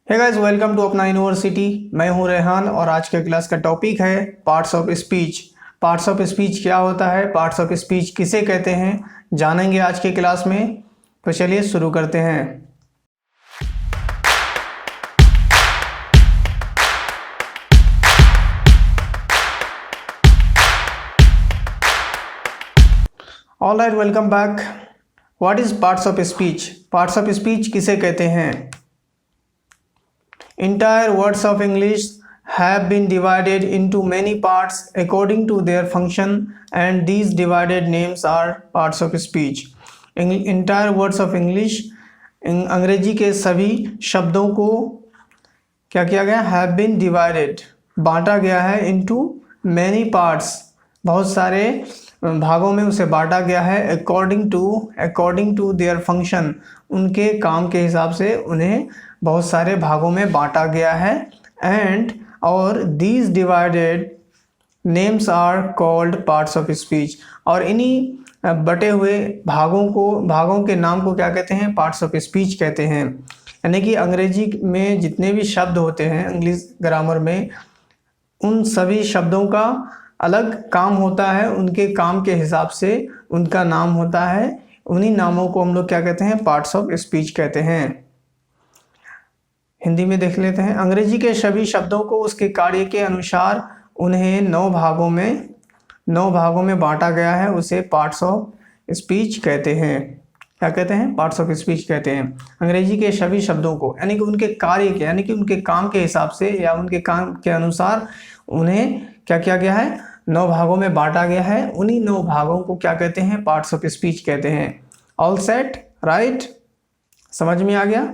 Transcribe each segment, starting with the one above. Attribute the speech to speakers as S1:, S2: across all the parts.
S1: Hey guys, welcome to अपना university. मैं हूं रेहान और आज के क्लास का टॉपिक है parts of speech. Parts of speech क्या होता है, पार्ट्स ऑफ स्पीच किसे कहते हैं, जानेंगे आज के क्लास में। तो चलिए शुरू करते हैं। All right, welcome back. What is parts of speech? Parts of speech किसे कहते हैं? Entire words of English have been divided into many parts according to their function, and these divided names are parts of speech. Entire words of English, अंग्रेजी के सभी शब्दों को क्या किया गया? Have been divided, बांटा गया है into many parts, बहुत सारे भागों में उसे बांटा गया है। according to their function, उनके काम के हिसाब से उन्हें बहुत सारे भागों में बांटा गया है। एंड और these divided names are called parts of speech, और इन्हीं बटे हुए भागों के नाम को क्या कहते हैं? पार्ट्स ऑफ स्पीच कहते हैं। यानी कि अंग्रेजी में जितने भी शब्द होते हैं इंग्लिश ग्रामर में, उन सभी शब्दों का अलग काम होता है, उनके काम के हिसाब से उनका नाम होता है। उन्हीं नामों को हम लोग क्या कहते हैं? पार्ट्स ऑफ स्पीच कहते हैं। हिंदी में देख लेते हैं। अंग्रेजी के सभी शब्दों को उसके कार्य के अनुसार उन्हें 9 भागों में बांटा गया है, उसे पार्ट्स ऑफ स्पीच कहते हैं। क्या कहते हैं? पार्ट्स ऑफ स्पीच कहते हैं। अंग्रेजी के सभी शब्दों को, यानी कि उनके कार्य के, यानी कि उनके काम के हिसाब से या उनके काम के अनुसार उन्हें क्या किया गया है? 9 भागों में बांटा गया है। उन्हीं 9 भागों को क्या कहते हैं? पार्ट्स ऑफ स्पीच कहते हैं। All set, right? समझ में आ गया?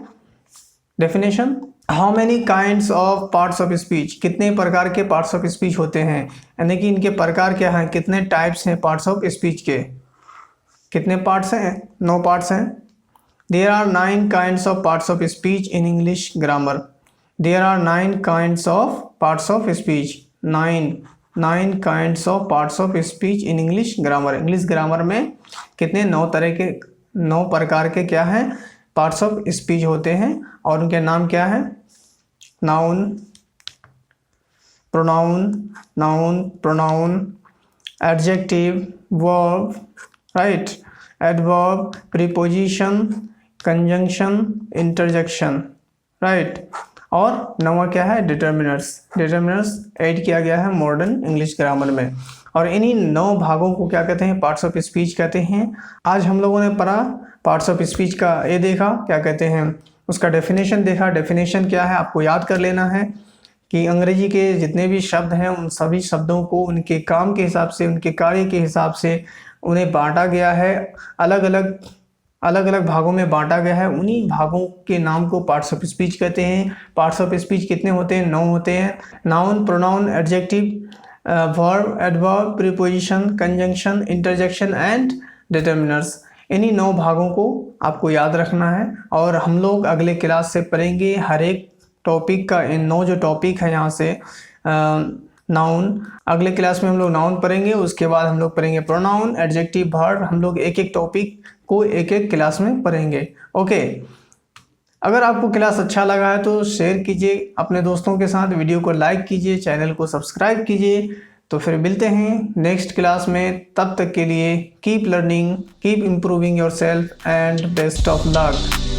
S1: Definition. How many kinds of parts of speech? कितने प्रकार के पार्ट्स ऑफ स्पीच होते हैं, यानी कि इनके प्रकार क्या हैं, कितने टाइप्स हैं पार्ट्स ऑफ स्पीच के? कितने पार्ट्स हैं? 9 पार्ट्स हैं। There are 9 kinds of parts of speech in English grammar. There are 9 kinds of parts of speech. 9 kinds of parts of speech in English grammar. English grammar में कितने? 9 प्रकार के क्या हैं? पार्ट्स ऑफ स्पीच होते हैं, और उनके नाम क्या है? Noun, pronoun, adjective, verb, right, adverb, preposition, conjunction, interjection, right. और 9वां क्या है? डिटर्मिनर्स ऐड किया गया है मॉडर्न इंग्लिश ग्रामर में। और इन्हीं 9 भागों को क्या कहते हैं? पार्ट्स ऑफ स्पीच कहते हैं। आज हम लोगों ने पढ़ा पार्ट्स ऑफ स्पीच का, ये देखा क्या कहते हैं, उसका डेफिनेशन देखा। डेफिनेशन क्या है आपको याद कर लेना है कि अंग्रेजी के जितने भी शब्द हैं उन सभी शब्दों को उनके काम के हिसाब से, उनके कार्य के हिसाब से उन्हें बांटा गया है। अलग अलग भागों में बांटा गया है। उन्हीं भागों के नाम को पार्ट्स ऑफ स्पीच कहते हैं। पार्ट्स ऑफ स्पीच कितने होते हैं? 9 होते हैं। Noun, pronoun, adjective, verb, adverb, preposition, conjunction, interjection and determiners. इन्हीं 9 भागों को आपको याद रखना है, और हम लोग अगले क्लास से पढ़ेंगे हर एक टॉपिक का। इन 9 जो टॉपिक है यहाँ से नाउन, अगले क्लास में हम लोग नाउन पढ़ेंगे, उसके बाद हम लोग पढ़ेंगे प्रोनाउन, एडजेक्टिव, वर्ब। हम लोग एक टॉपिक को एक क्लास में पढ़ेंगे। ओके, अगर आपको क्लास अच्छा लगा है तो शेयर कीजिए अपने दोस्तों के साथ, वीडियो को लाइक कीजिए, चैनल को सब्सक्राइब कीजिए। तो फिर मिलते हैं नेक्स्ट क्लास में। तब तक के लिए keep learning, keep improving your self and best of luck.